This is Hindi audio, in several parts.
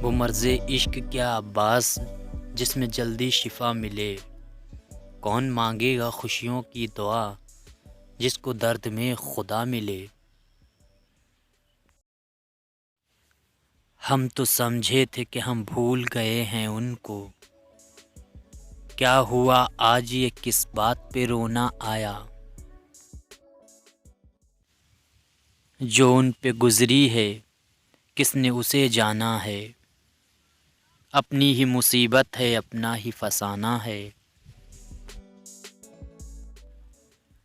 वो मर्ज़े इश्क क्या अब्बास जिसमें जल्दी शिफा मिले। कौन मांगेगा खुशियों की दुआ जिसको दर्द में खुदा मिले। हम तो समझे थे कि हम भूल गए हैं उनको, क्या हुआ आज ये किस बात पे रोना आया। जो उन पे गुजरी है किसने उसे जाना है, अपनी ही मुसीबत है अपना ही फसाना है।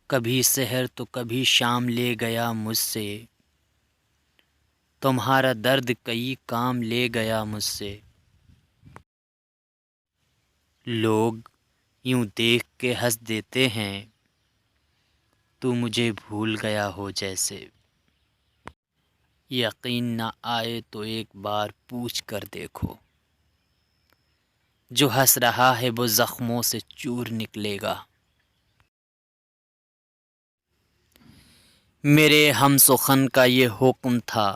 कभी सहर तो कभी शाम ले गया मुझसे, तुम्हारा दर्द कई काम ले गया मुझसे। लोग यूं देख के हंस देते हैं, तू मुझे भूल गया हो जैसे। यकीन न आए तो एक बार पूछ कर देखो, जो हंस रहा है वो जख्मों से चूर निकलेगा। मेरे हम सुखन का ये हुक्म था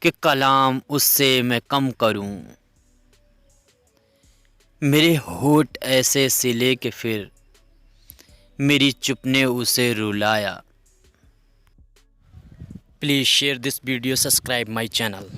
कि कलाम उससे मैं कम करूं। मेरे होठ ऐसे सिले कि फिर मेरी चुप ने उसे रुलाया। Please share this video, subscribe my channel.